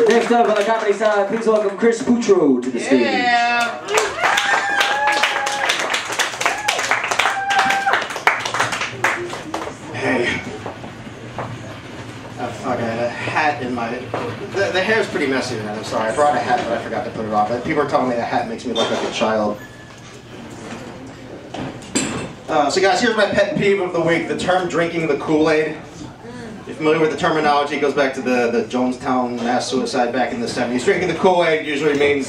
Next up on the comedy side, please welcome Chris Putro to the stage. Yeah. Hey. Oh, fuck, I had a hat in my... The hair's pretty messy tonight, I'm sorry. I brought a hat, but I forgot to put it on. But people are telling me a hat makes me look like a child. So guys, here's my pet peeve of the week, the term drinking the Kool-Aid. You're familiar with the terminology, it goes back to the Jonestown mass suicide back in the 70s. Drinking the Kool-Aid usually means,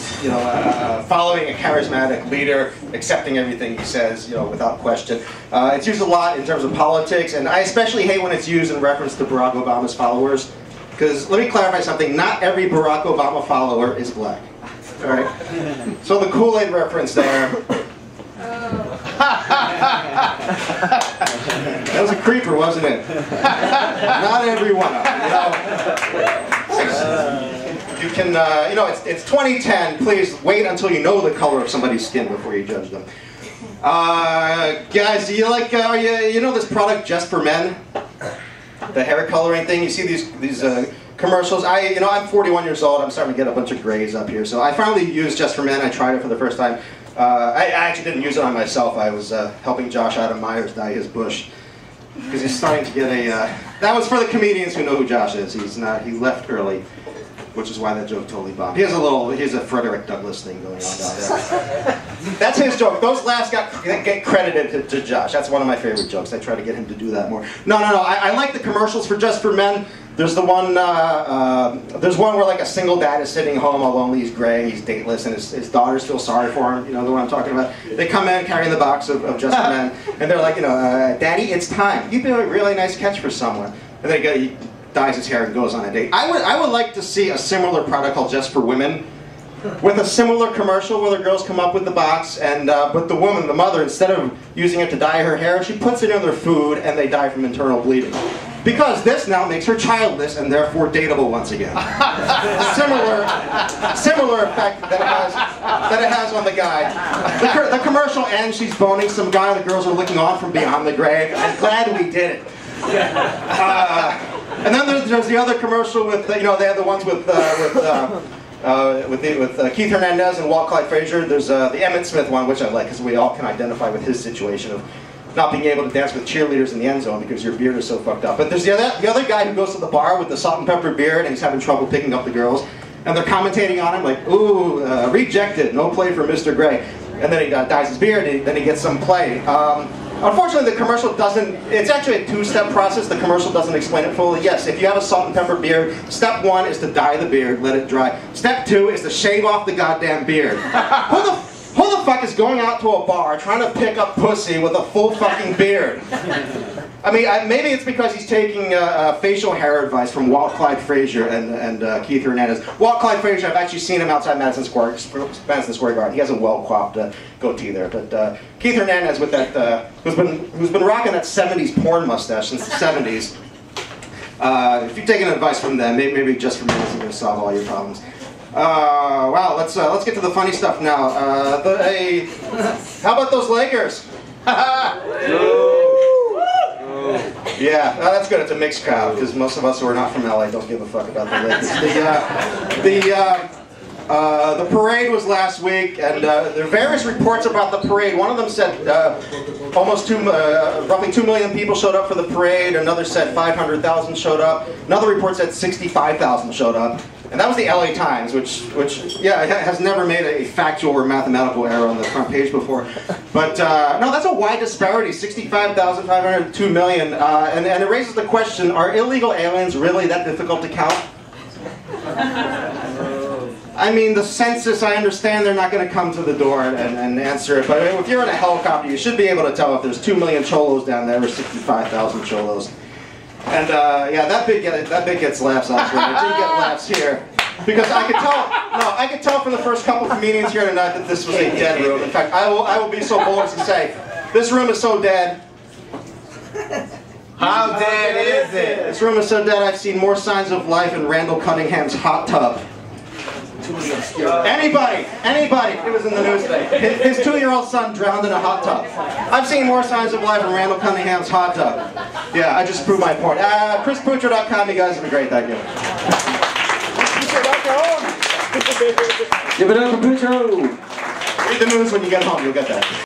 following a charismatic leader, accepting everything he says, without question. It's used a lot in terms of politics, and I especially hate when it's used in reference to Barack Obama's followers. Because, let me clarify something, not every Barack Obama follower is black. Alright? So the Kool-Aid reference there... That was a creeper, wasn't it? Not every one of them, You can, it's 2010. Please wait until you know the color of somebody's skin before you judge them. Guys, do you like, you know this product Just for Men? The hair coloring thing. You see these commercials. I'm 41 years old. I'm starting to get a bunch of grays up here. So I finally used Just for Men. I tried it for the first time. I actually didn't use it on myself. I was helping Josh Adam Myers dye his bush. Because he's starting to get a... that was for the comedians who know who Josh is. He left early, which is why that joke totally bombed. He has a Frederick Douglass thing going on down there. That's his joke. Those laughs get credited to Josh. That's one of my favorite jokes. I try to get him to do that more. No. I like the commercials for Just for Men. There's the one, there's one where like a single dad is sitting home all lonely, he's gray, he's dateless, and his daughters feel sorry for him, you know the one I'm talking about? They come in carrying the box of Just for Men, and they're like, Daddy, it's time. You do a really nice catch for someone. And he dyes his hair and goes on a date. I would like to see a similar product called Just for Women, with a similar commercial where the girls come up with the box, and but the woman, the mother, instead of using it to dye her hair, she puts it in their food and they die from internal bleeding. Because this now makes her childless and therefore dateable once again. Similar effect that it has on the guy. The commercial ends, she's boning some guy, the girls are looking on from beyond the grave. I'm glad we did it. And then there's the other commercial with, they have the ones with Keith Hernandez and Walt Clyde Frazier. There's the Emmett Smith one, which I like, because we all can identify with his situation of not being able to dance with cheerleaders in the end zone because your beard is so fucked up. But there's the other guy who goes to the bar with the salt and pepper beard and he's having trouble picking up the girls. And they're commentating on him like, ooh, rejected, no play for Mr. Gray. And then he dyes his beard and then he gets some play. Unfortunately, the commercial doesn't, it's actually a two-step process. The commercial doesn't explain it fully. Yes, if you have a salt and pepper beard, step one is to dye the beard, let it dry. Step two is to shave off the goddamn beard. Who the fuck is going out to a bar trying to pick up pussy with a full fucking beard? I mean, maybe it's because he's taking facial hair advice from Walt Clyde Frazier and Keith Hernandez. Walt Clyde Frazier, I've actually seen him outside Madison Square Garden. He has a well-coiffed goatee there. But Keith Hernandez, with that, who's been rocking that 70s porn mustache since the 70s. If you're taking advice from them, maybe Just for Men isn't going to solve all your problems. Wow, let's get to the funny stuff now. How about those Lakers? Yeah, that's good. It's a mixed crowd because most of us who are not from LA don't give a fuck about the Lakers. The parade was last week, and there are various reports about the parade. One of them said roughly 2 million people showed up for the parade. Another said 500,000 showed up. Another report said 65,000 showed up. And that was the LA Times, which has never made a factual or mathematical error on the front page before. But no, that's a wide disparity, 65,000, 500, 2 million. And it raises the question, are illegal aliens really that difficult to count? I mean, the census, I understand they're not going to come to the door and answer it. But if you're in a helicopter, you should be able to tell if there's 2 million cholos down there or 65,000 cholos. And yeah, that bit gets laughs elsewhere. It didn't get laughs here because I could tell from the first couple comedians here tonight that this was a dead room. In fact, I will be so bold as to say, this room is so dead. How dead is it? This room is so dead. I've seen more signs of life in Randall Cunningham's hot tub. Anybody, it was in the news today. His 2-year-old son drowned in a hot tub. I've seen more signs of life in Randall Cunningham's hot tub. Yeah, I just proved my point. ChrisPutro.com, you guys have been great, thank you. Give it up for Putro! Read the news when you get home, you'll get that.